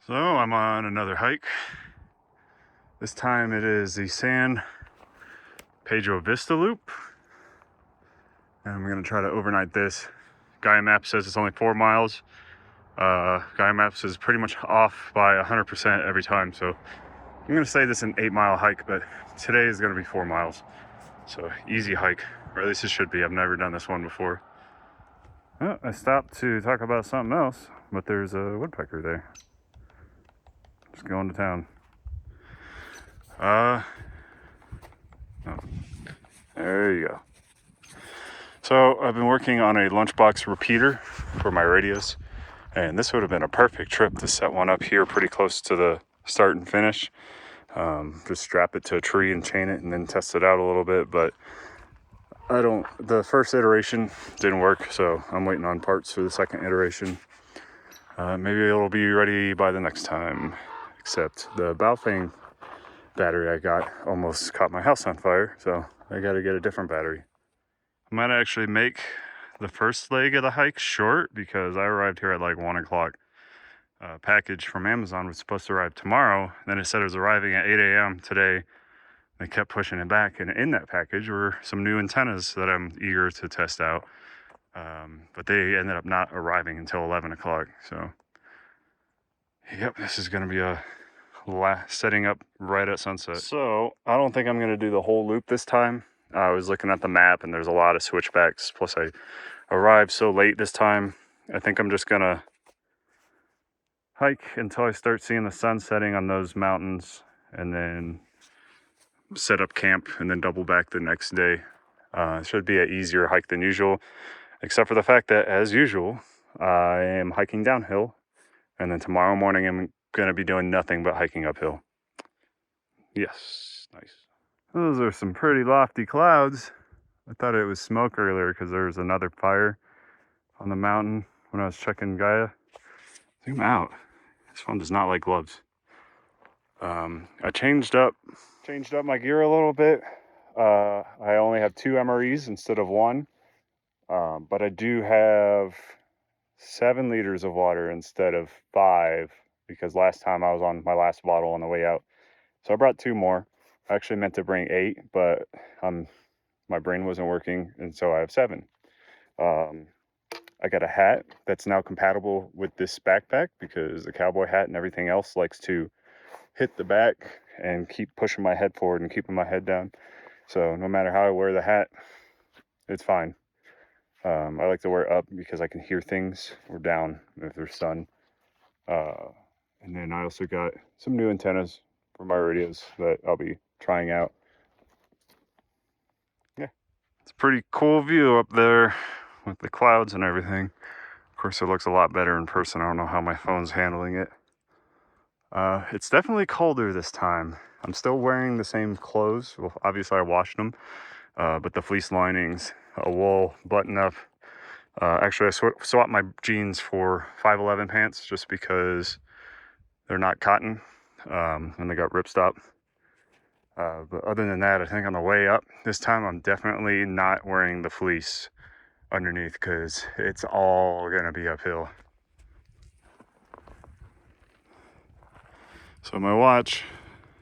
So I'm on another hike. This time it is the San Pedro Vista loop. And I'm gonna try to overnight this. Gaia Map says it's only 4 miles. Gaia Maps is pretty much off by 100% every time. So I'm gonna say this is an 8-mile hike, but today is gonna be 4 miles. So easy hike, or at least it should be. I've never done this one before. Oh, I stopped to talk about something else, but there's a woodpecker there. Just going to town. Oh, there you go. So I've been working on a lunchbox repeater for my radios, and this would have been a perfect trip to set one up here pretty close to the start and finish. Just strap it to a tree and chain it and then test it out a little bit, but the first iteration didn't work, so I'm waiting on parts for the second iteration. Maybe it'll be ready by the next time, except the Baofeng battery I got almost caught my house on fire, so I gotta get a different battery. I might actually make the first leg of the hike short because I arrived here at like 1 o'clock. Package from Amazon was supposed to arrive tomorrow. Then it said it was arriving at 8 a.m. today. They kept pushing it back, and in that package were some new antennas that I'm eager to test out. But they ended up not arriving until 11 o'clock. So, yep, this is going to be a setting up right at sunset. So, I don't think I'm going to do the whole loop this time. I was looking at the map, and there's a lot of switchbacks. Plus, I arrived so late this time. I think I'm just going to hike until I start seeing the sun setting on those mountains, and then set up camp and then double back the next day. It should be an easier hike than usual, except for the fact that, as usual, I am hiking downhill, and then tomorrow morning I'm going to be doing nothing but hiking uphill. Yes, nice. Those are some pretty lofty clouds. I thought it was smoke earlier because there was another fire on the mountain when I was checking Gaia. Zoom out. This phone does not like gloves. I changed up my gear a little bit. I only have 2 MREs instead of 1, but I do have 7 liters of water instead of 5 because last time I was on my last bottle on the way out. So I brought 2 more. I actually meant to bring 8, but my brain wasn't working, and so I have 7. I got a hat that's now compatible with this backpack because the cowboy hat and everything else likes to hit the back and keep pushing my head forward and keeping my head down. So no matter how I wear the hat, it's fine. I like to wear it up because I can hear things, or down if there's sun. And then I also got some new antennas for my radios that I'll be trying out. Yeah, it's a pretty cool view up there with the clouds and everything. Of course, it looks a lot better in person. I don't know how my phone's handling it. It's definitely colder this time. I'm still wearing the same clothes. Well, obviously I washed them, but the fleece linings, a wool button up. Actually, I swapped my jeans for 511 pants just because they're not cotton, and they got ripstop. But other than that, I think on the way up this time, I'm definitely not wearing the fleece underneath because it's all gonna be uphill. So my watch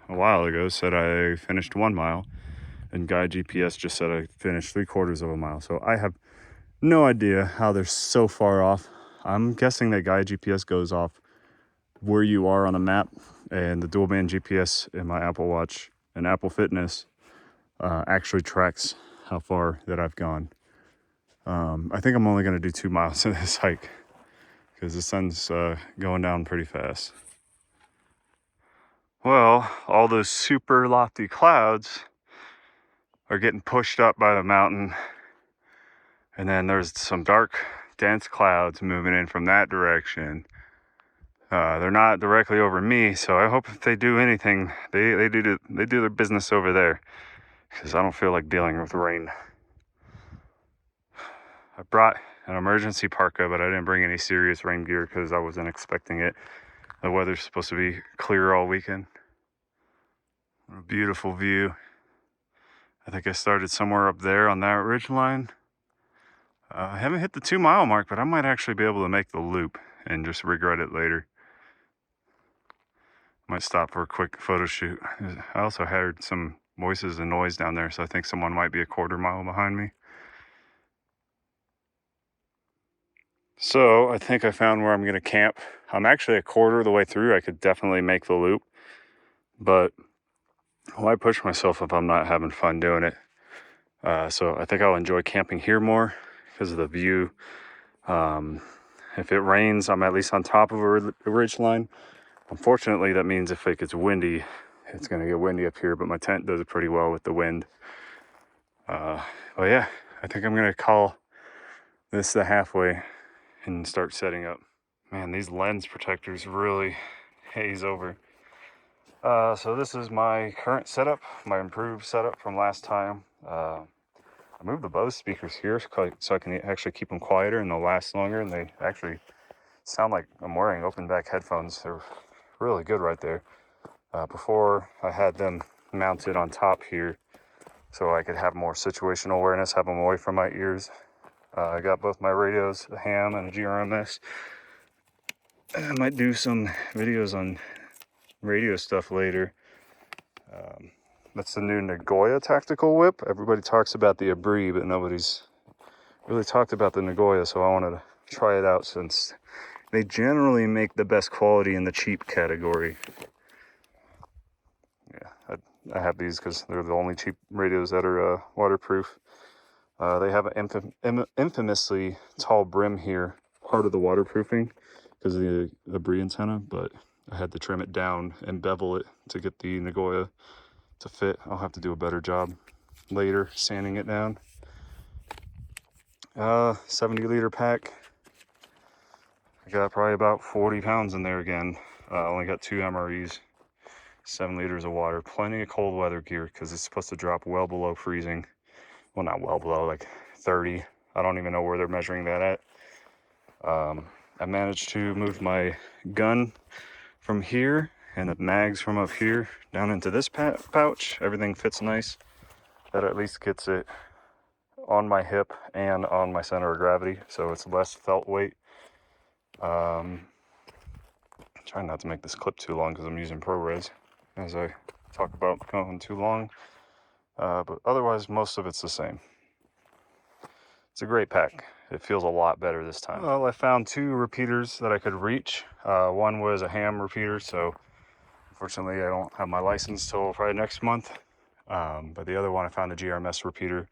a while ago said I finished 1 mile, and Gaia GPS just said I finished 3/4 of a mile. So I have no idea how they're so far off. I'm guessing that Gaia GPS goes off where you are on a map, and the dual band GPS in my Apple Watch and Apple Fitness actually tracks how far that I've gone. I think I'm only going to do 2 miles of this hike because the sun's going down pretty fast. Well, all those super lofty clouds are getting pushed up by the mountain, and then there's some dark, dense clouds moving in from that direction. They're not directly over me, so I hope if they do anything, they do their business over there, because I don't feel like dealing with rain. I brought an emergency parka, but I didn't bring any serious rain gear because I wasn't expecting it. The weather's supposed to be clear all weekend. What a beautiful view. I think I started somewhere up there on that ridge line. I haven't hit the 2 mile mark, but I might actually be able to make the loop and just regret it later. Might stop for a quick photo shoot. I also heard some voices and noise down there, so I think someone might be a quarter-mile behind me. So I think I found where I'm going to camp. I'm actually a quarter of the way through. I could definitely make the loop, but why push myself if I'm not having fun doing it? So I think I'll enjoy camping here more because of the view. If it rains, I'm at least on top of a ridge line. Unfortunately, that means if it gets windy, it's going to get windy up here, but my tent does it pretty well with the wind. But yeah, I think I'm going to call this the halfway and start setting up. Man, these lens protectors really haze over. So this is my current setup, my improved setup from last time. I moved the Bose speakers here so I can actually keep them quieter and they'll last longer, and they actually sound like I'm wearing open back headphones. They're really good right there. Before I had them mounted on top here so I could have more situational awareness, have them away from my ears. I got both my radios, a ham and a GRMS. I might do some videos on radio stuff later. That's the new Nagoya tactical whip. Everybody talks about the Abri, but nobody's really talked about the Nagoya, so I wanted to try it out since they generally make the best quality in the cheap category. Yeah, I have these because they're the only cheap radios that are waterproof. They have an infamously tall brim here, part of the waterproofing because of the Brie antenna, but I had to trim it down and bevel it to get the Nagoya to fit. I'll have to do a better job later sanding it down. 70-liter pack. I got probably about 40 pounds in there again. Only got 2 MREs, 7 liters of water, plenty of cold weather gear because it's supposed to drop well below freezing. Well, not well below, like 30. I don't even know where they're measuring that at. I managed to move my gun from here and the mags from up here down into this pouch. Everything fits nice. That at least gets it on my hip and on my center of gravity, so it's less felt weight. Trying not to make this clip too long because I'm using ProRes as I talk about going too long. But otherwise, most of it's the same. It's a great pack. It feels a lot better this time. Well, I found 2 repeaters that I could reach. One was a ham repeater, so unfortunately I don't have my license till probably next month. But the other one, I found a GRMS repeater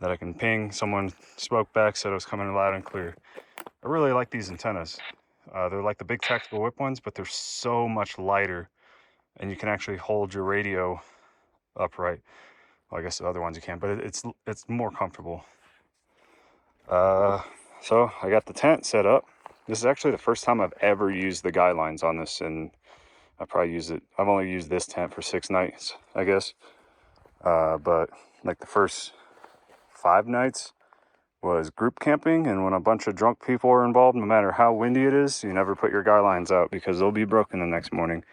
that I can ping. Someone spoke back, said it was coming loud and clear. I really like these antennas. They're like the big tactical whip ones, but they're so much lighter, and you can actually hold your radio upright. Well, I guess the other ones you can't, but it's more comfortable. So I got the tent set up. This is actually the first time I've ever used the guidelines on this, and I've only used this tent for 6 nights, I guess. But like the first 5 nights was group camping, and when a bunch of drunk people are involved, no matter how windy it is, you never put your guidelines out because they'll be broken the next morning.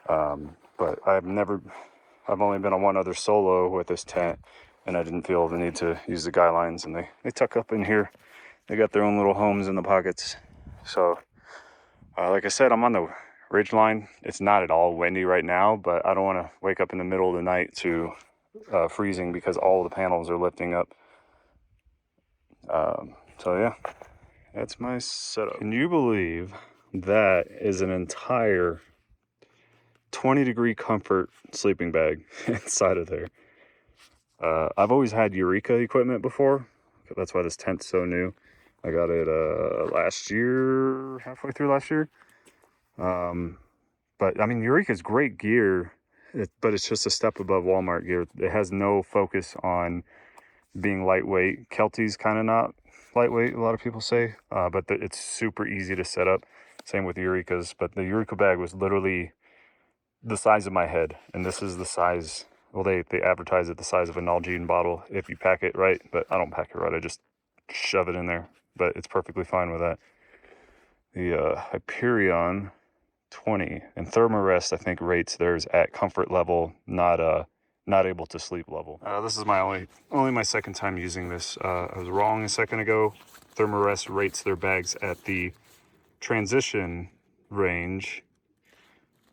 But I've only been on one other solo with this tent, and I didn't feel the need to use the guidelines, and they tuck up in here. They got their own little homes in the pockets. So, like I said, I'm on the ridge line. It's not at all windy right now, but I don't want to wake up in the middle of the night to freezing because all the panels are lifting up. So yeah, that's my setup. Can you believe that is an entire 20-degree comfort sleeping bag inside of there? I've always had Eureka equipment before. That's why this tent's so new. I got it last year, halfway through last year. But I mean, Eureka's great gear, but it's just a step above Walmart gear. It has no focus on being lightweight. Kelty's kind of not lightweight, a lot of people say, but it's super easy to set up. Same with Eureka's, but the Eureka bag was literally the size of my head, and this is the size. Well, they advertise it the size of a Nalgene bottle if you pack it right, but I don't pack it right. I just shove it in there, but it's perfectly fine with that. The Hyperion 20 and Thermarest, I think, rates theirs at comfort level, not able to sleep level. This is my only my second time using this. I was wrong a second ago. Thermarest rates their bags at the transition range,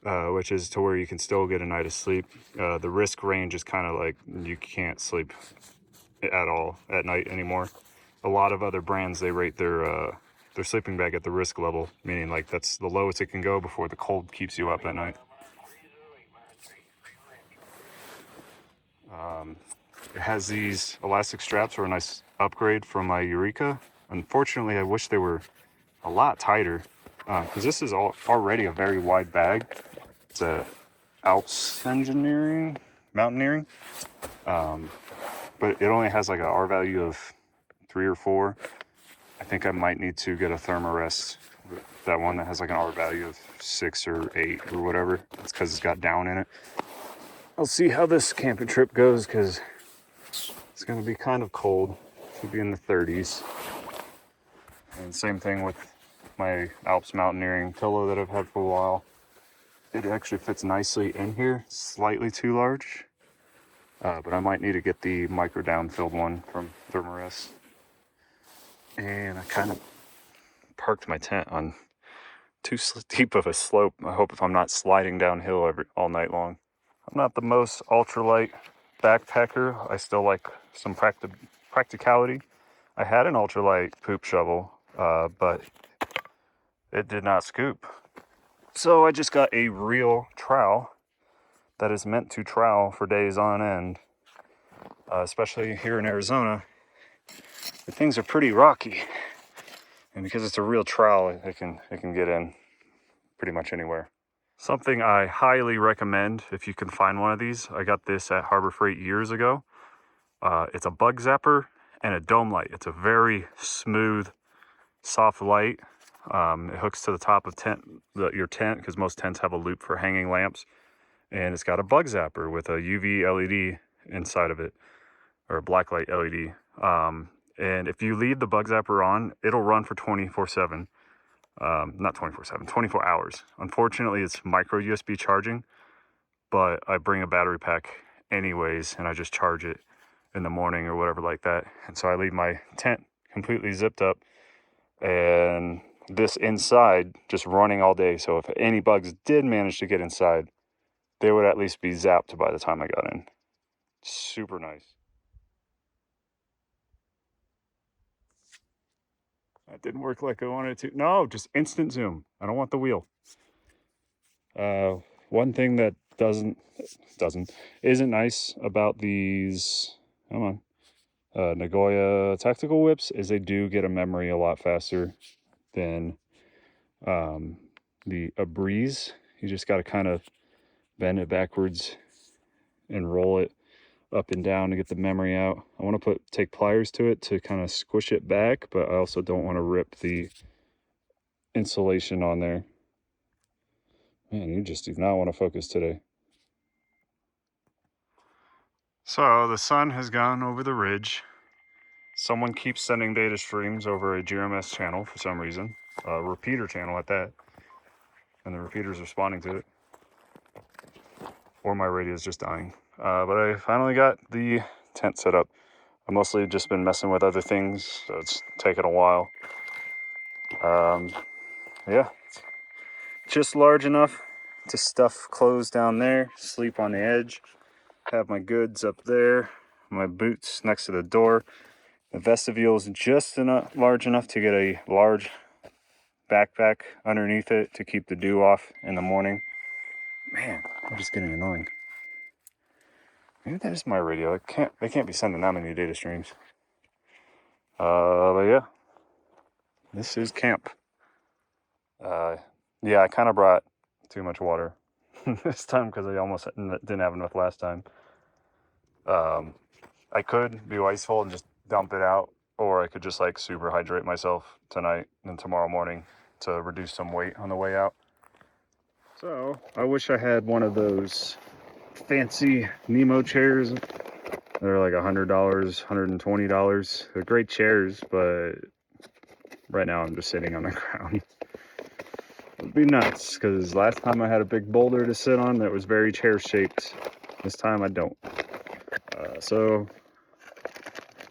which is to where you can still get a night of sleep. The risk range is kind of like you can't sleep at all at night anymore. A lot of other brands, they rate their sleeping bag at the risk level, meaning like that's the lowest it can go before the cold keeps you up at night. It has these elastic straps for a nice upgrade from my Eureka. Unfortunately, I wish they were a lot tighter because this is already a very wide bag. It's a Alps mountaineering, but it only has like a R value of 3 or 4. I think I might need to get a Thermarest, that one that has like an R value of 6 or 8 or whatever. It's because it's got down in it. I'll see how this camping trip goes because it's going to be kind of cold. Should be in the 30s. And same thing with my Alps mountaineering pillow that I've had for a while. It actually fits nicely in here, slightly too large. But I might need to get the micro down filled one from Thermarest. And I kind of parked my tent on too steep of a slope. I hope if I'm not sliding downhill all night long. I'm not the most ultralight backpacker. I still like some practicality. I had an ultralight poop shovel, but it did not scoop. So I just got a real trowel that is meant to trowel for days on end, especially here in Arizona. The things are pretty rocky, and because it's a real trowel, it can get in pretty much anywhere. Something I highly recommend if you can find one of these. I got this at Harbor Freight years ago. It's a bug zapper and a dome light. It's a very smooth, soft light. It hooks to the top of your tent because most tents have a loop for hanging lamps. And it's got a bug zapper with a UV LED inside of it, or a blacklight LED. And if you leave the bug zapper on, it'll run for 24/7. Not 24/7, 24 hours. Unfortunately, it's micro USB charging, but I bring a battery pack anyways, and I just charge it in the morning or whatever like that. And so I leave my tent completely zipped up and this inside just running all day. So if any bugs did manage to get inside, they would at least be zapped by the time I got in. Super nice. That didn't work like I wanted it to. No, just instant zoom. I don't want the wheel. One thing that isn't nice about these, Nagoya tactical whips is they do get a memory a lot faster than a breeze. You just got to kind of bend it backwards and roll it up and down to get the memory out. I want to take pliers to it to kind of squish it back, but I also don't want to rip the insulation on there. Man, you just do not want to focus today. So the sun has gone over the ridge. Someone keeps sending data streams over a GRMS channel for some reason, a repeater channel at that, and the repeater's responding to it. Or my radio is just dying. But I finally got the tent set up. I've mostly just been messing with other things, so it's taken a while. Yeah, just large enough to stuff clothes down there, sleep on the edge, have my goods up there, my boots next to the door. The vestibule is just large enough to get a large backpack underneath it to keep the dew off in the morning. Man, I'm just getting annoying. Maybe that is my radio. They can't be sending that many data streams. But yeah, this is camp. Yeah, I kind of brought too much water this time because I almost didn't have enough last time. I could be wasteful and just dump it out, or I could just like super hydrate myself tonight and tomorrow morning to reduce some weight on the way out. So I wish I had one of those fancy Nemo chairs. They're like $100, $120. They're great chairs, but right now I'm just sitting on the ground. It'd be nuts, because last time I had a big boulder to sit on that was very chair shaped. This time I don't. So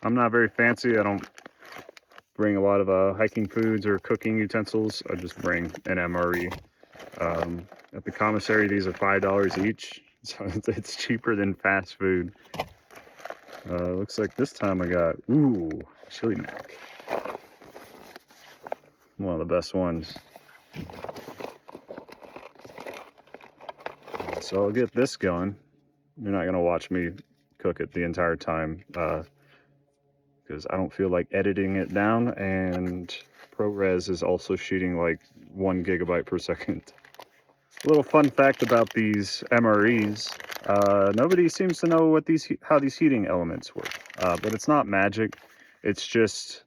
I'm not very fancy. I don't bring a lot of hiking foods or cooking utensils. I just bring an MRE At the commissary, these are $5 each, so it's cheaper than fast food. Looks like this time I got, ooh, chili mac. One of the best ones. So I'll get this going. You're not gonna watch me cook it the entire time, because I don't feel like editing it down, and ProRes is also shooting like 1 gigabyte per second. A little fun fact about these MREs, nobody seems to know what how these heating elements work, but it's not magic. It's just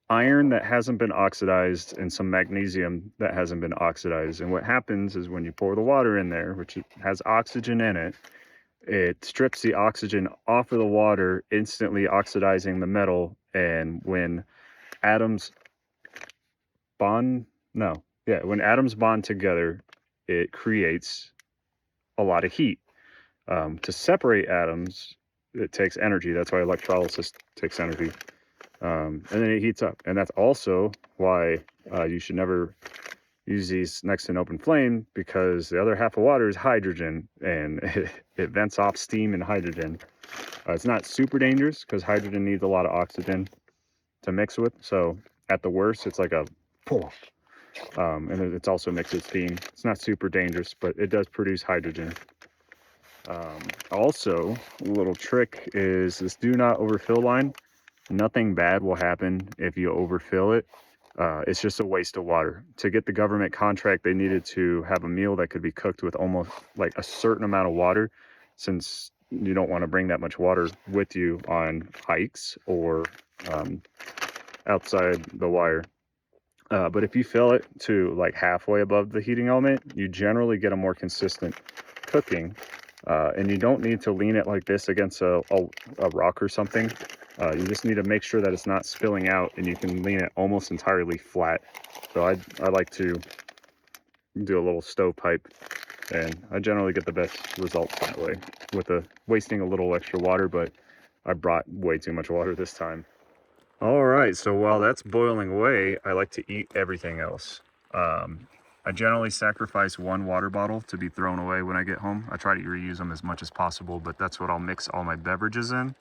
iron that hasn't been oxidized and some magnesium that hasn't been oxidized. And what happens is when you pour the water in there, which has oxygen in it, it strips the oxygen off of the water, instantly oxidizing the metal. And when atoms bond, no, yeah, when atoms bond together, it creates a lot of heat. To separate atoms, it takes energy. That's why electrolysis takes energy. And then it heats up. And that's also why you should never use these next to an open flame, because the other half of water is hydrogen, and it vents off steam and hydrogen. It's not super dangerous because hydrogen needs a lot of oxygen to mix with. So at the worst, it's like a pull. And it's also mixed with steam. It's not super dangerous, but it does produce hydrogen. Also, a little trick is this do not overfill line. Nothing bad will happen if you overfill it. It's just a waste of water. To get the government contract, they needed to have a meal that could be cooked with almost like a certain amount of water, since you don't want to bring that much water with you on hikes or outside the wire. But if you fill it to like halfway above the heating element, you generally get a more consistent cooking. And you don't need to lean it like this against a rock or something. You just need to make sure that it's not spilling out, and you can lean it almost entirely flat. So I like to do a little stovepipe, and I generally get the best results that way, with wasting a little extra water, but I brought way too much water this time. All right, so while that's boiling away, I like to eat everything else. I generally sacrifice 1 water bottle to be thrown away when I get home. I try to reuse them as much as possible, but that's what I'll mix all my beverages in.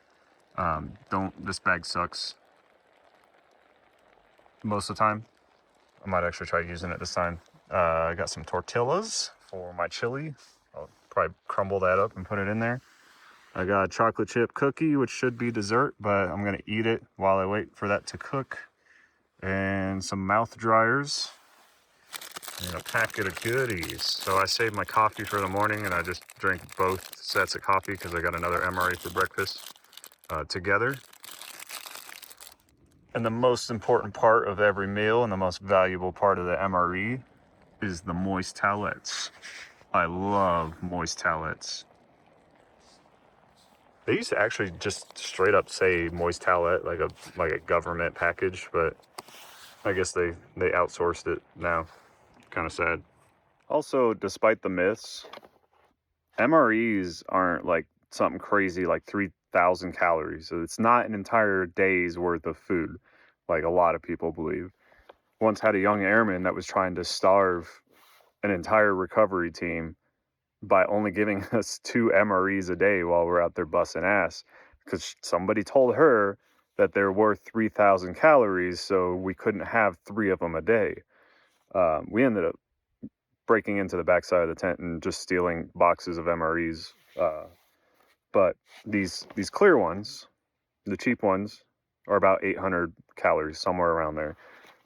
This bag sucks most of the time. I might actually try using it this time. I got some tortillas for my chili. I'll probably crumble that up and put it in there. I got a chocolate chip cookie, which should be dessert, but I'm gonna eat it while I wait for that to cook. And some mouth dryers and a packet of goodies. So I saved my coffee for the morning, and I just drank both sets of coffee because I got another MRE for breakfast together. And the most important part of every meal, and the most valuable part of the MRE, is the moist towelettes. I love moist towelettes. They used to actually just straight up say moist towelette, like a government package, but I guess they outsourced it now. Kind of sad. Also, despite the myths, MREs aren't like something crazy like 3,000 calories. So it's not an entire day's worth of food, like a lot of people believe. Once had a young airman that was trying to starve an entire recovery team by only giving us 2 MREs a day while we're out there busting ass, because somebody told her that they're worth 3,000 calories, so we couldn't have 3 of them a day. We ended up breaking into the backside of the tent and just stealing boxes of MREs. But these clear ones, the cheap ones, are about 800 calories, somewhere around there.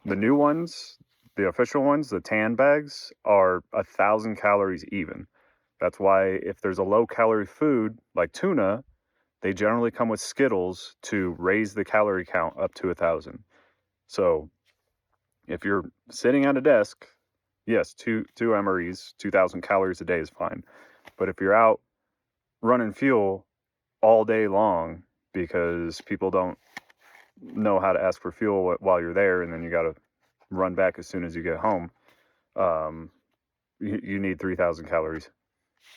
The new ones, the official ones, the tan bags, are 1,000 calories even. That's why if there's a low-calorie food like tuna, they generally come with Skittles to raise the calorie count up to 1,000. So if you're sitting at a desk, yes, two MREs, 2,000 calories a day is fine. But if you're out running fuel all day long because people don't know how to ask for fuel while you're there, and then you got to run back as soon as you get home, you need 3,000 calories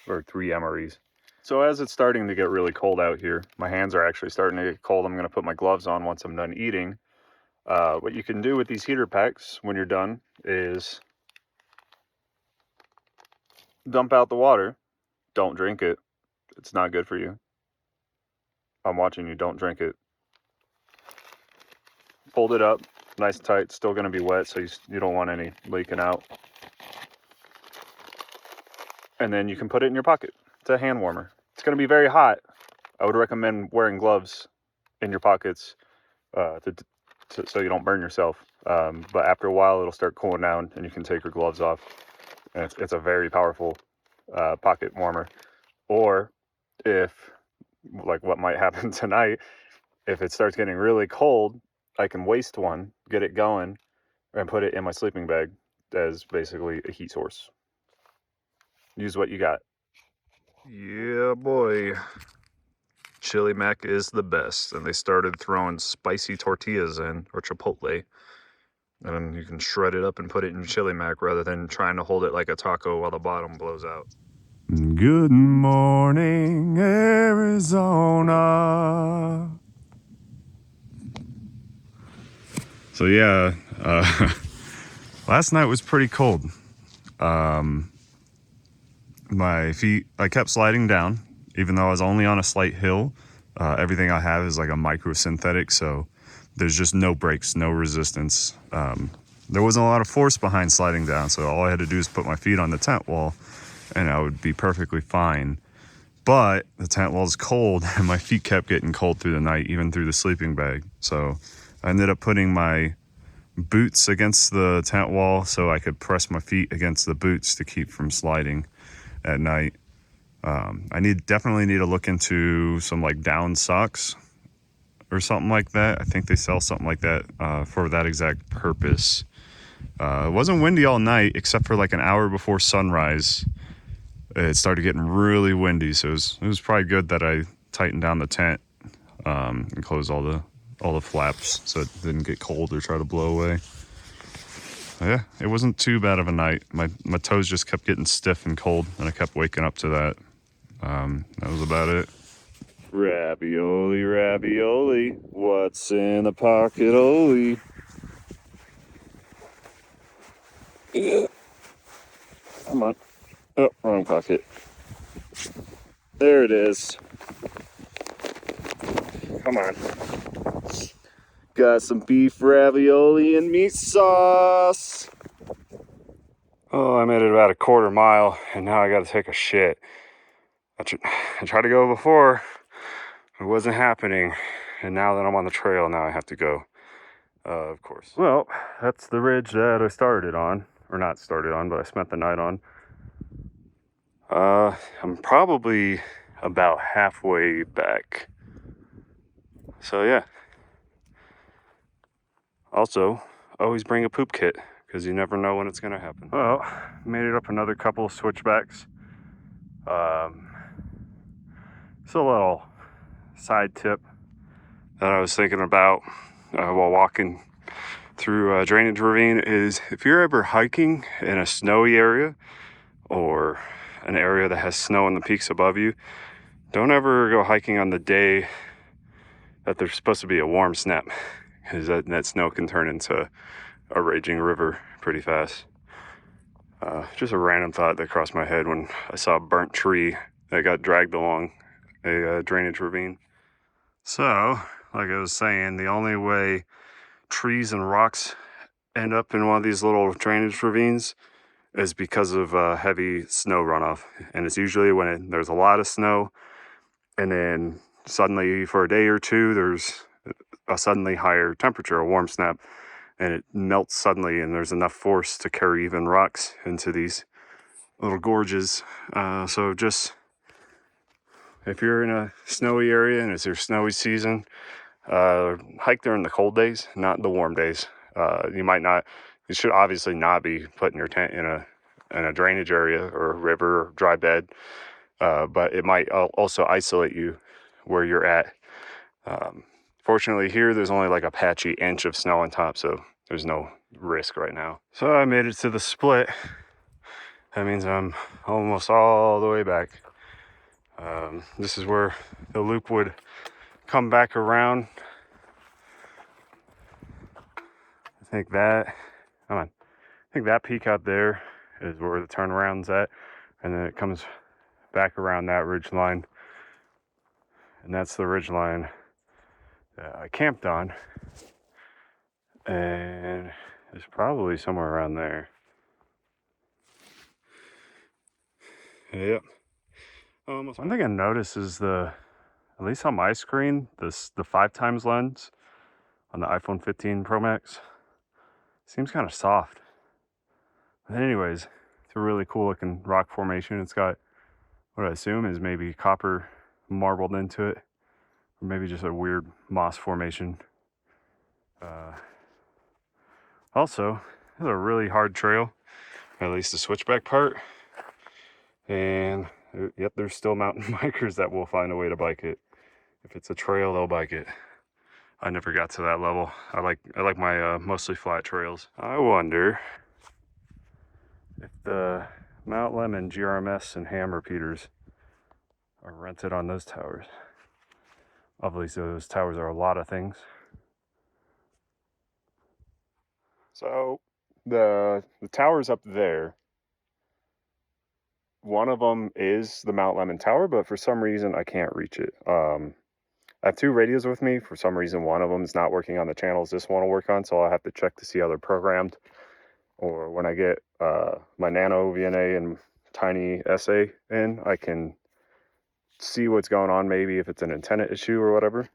or 3 MREs. So as it's starting to get really cold out here, my hands are actually starting to get cold. I'm going to put my gloves on once I'm done eating. What you can do with these heater packs when you're done is dump out the water. Don't drink it. It's not good for you. I'm watching you. Don't drink it. Fold it up nice and tight. Still going to be wet, so you don't want any leaking out. And then you can put it in your pocket. It's a hand warmer. It's going to be very hot. I would recommend wearing gloves in your pockets so you don't burn yourself. But after a while, it'll start cooling down, and you can take your gloves off. And it's a very powerful pocket warmer. Or if, like what might happen tonight, if it starts getting really cold, I can waste one, get it going, and put it in my sleeping bag as basically a heat source. Use what you got. Yeah, boy. Chili mac is the best. And they started throwing spicy tortillas in, or chipotle. And then you can shred it up and put it in chili mac rather than trying to hold it like a taco while the bottom blows out. Good morning, Arizona. So yeah, last night was pretty cold. My feet, I kept sliding down, even though I was only on a slight hill. Everything I have is like a micro synthetic, so there's just no brakes, no resistance. There wasn't a lot of force behind sliding down, so all I had to do is put my feet on the tent wall and I would be perfectly fine. But the tent wall's cold and my feet kept getting cold through the night, even through the sleeping bag. So I ended up putting my boots against the tent wall so I could press my feet against the boots to keep from sliding at night. I definitely need to look into some like down socks or something like that. I think they sell something like that for that exact purpose. It wasn't windy all night except for like an hour before sunrise. It started getting really windy, so it was probably good that I tightened down the tent and closed all the flaps so it didn't get cold or try to blow away. Yeah, it wasn't too bad of a night. My toes just kept getting stiff and cold, and I kept waking up to that. That was about it. Ravioli, ravioli, what's in the pocket, Oli? Yeah. Come on. Oh, wrong pocket. There it is. Come on. Got some beef ravioli and meat sauce. Oh, I made it about a quarter mile, and now I gotta take a shit. I tried to go before. It wasn't happening. And now that I'm on the trail, now I have to go, of course. Well, that's the ridge that I started on. Or not started on, but I spent the night on. I'm probably about halfway back. So yeah. Also, always bring a poop kit, because you never know when it's going to happen. Well, made it up another couple of switchbacks. It's a little side tip that I was thinking about while walking through a drainage ravine is if you're ever hiking in a snowy area or an area that has snow on the peaks above you, don't ever go hiking on the day that there's supposed to be a warm snap, because that snow can turn into a raging river pretty fast. Just a random thought that crossed my head when I saw a burnt tree that got dragged along a drainage ravine. So, like I was saying, the only way trees and rocks end up in one of these little drainage ravines is because of heavy snow runoff. And it's usually when there's a lot of snow, and then suddenly for a day or two, there's a suddenly higher temperature, a warm snap, and it melts suddenly, and there's enough force to carry even rocks into these little gorges. So just, if you're in a snowy area and it's your snowy season, hike during the cold days, not the warm days. You should obviously not be putting your tent in a drainage area or a river or dry bed, but it might also isolate you where you're at. Fortunately here, there's only like a patchy inch of snow on top, so there's no risk right now. So I made it to the split. That means I'm almost all the way back. This is where the loop would come back around. I think that peak out there is where the turnaround's at. and then it comes back around that ridge line, and that's the ridge line that I camped on, and it's probably somewhere around there. Yep. One thing I noticed is at least on my screen, the 5x lens on the iPhone 15 Pro Max seems kind of soft. But anyways, it's a really cool looking rock formation. It's got what I assume is maybe copper marbled into it, or maybe just a weird moss formation. Also, it's a really hard trail, at least the switchback part. And yep, there's still mountain bikers that will find a way to bike it. If it's a trail, they'll bike it. I never got to that level. I like my mostly flat trails. I wonder if the Mount Lemon GRMS and ham repeaters are rented on those towers. Obviously, those towers are a lot of things. So the towers up there, one of them is the Mount Lemon Tower, but for some reason I can't reach it. I have 2 radios with me. For some reason, one of them is not working on the channels this one will work on, so I'll have to check to see how they're programmed. Or when I get my Nano VNA and Tiny SA in, I can see what's going on, maybe if it's an antenna issue or whatever,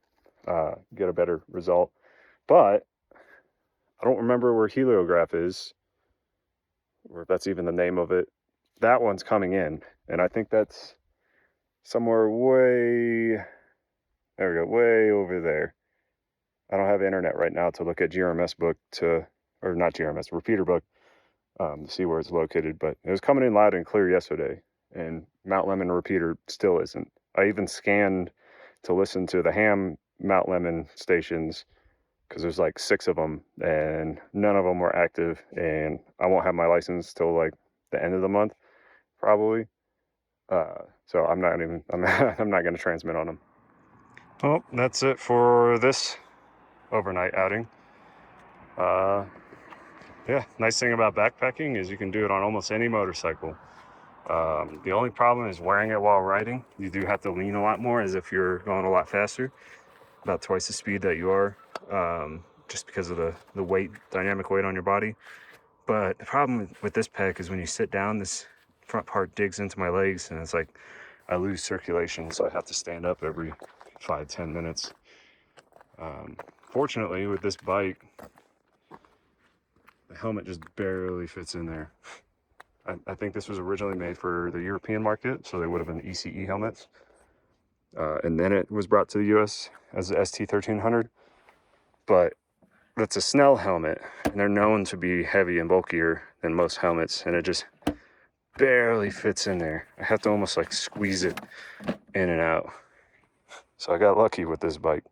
get a better result. But I don't remember where Heliograph is, or if that's even the name of it. That one's coming in, and I think that's somewhere way, there we go, way over there. I don't have internet right now to look at GRMS book or not GRMS, repeater book, to see where it's located, but it was coming in loud and clear yesterday, and Mount Lemon repeater still isn't. I even scanned to listen to the ham Mount Lemon stations, because there's like 6 of them, and none of them were active, and I won't have my license till like the end of the month, probably. So I'm not going to transmit on them. Well, that's it for this overnight outing. Yeah, nice thing about backpacking is you can do it on almost any motorcycle. The only problem is wearing it while riding. You do have to lean a lot more, as if you're going a lot faster, about twice the speed that you are, just because of the weight, dynamic weight on your body. But the problem with this pack is when you sit down, this front part digs into my legs, and it's like I lose circulation, so I have to stand up every 5-10 minutes. Fortunately, with this bike, the helmet just barely fits in there. I think this was originally made for the European market, so they would have been ECE helmets. And then it was brought to the US as the ST1300. But that's a Snell helmet, and they're known to be heavy and bulkier than most helmets, and it just barely fits in there. I have to almost like squeeze it in and out. So I got lucky with this bike.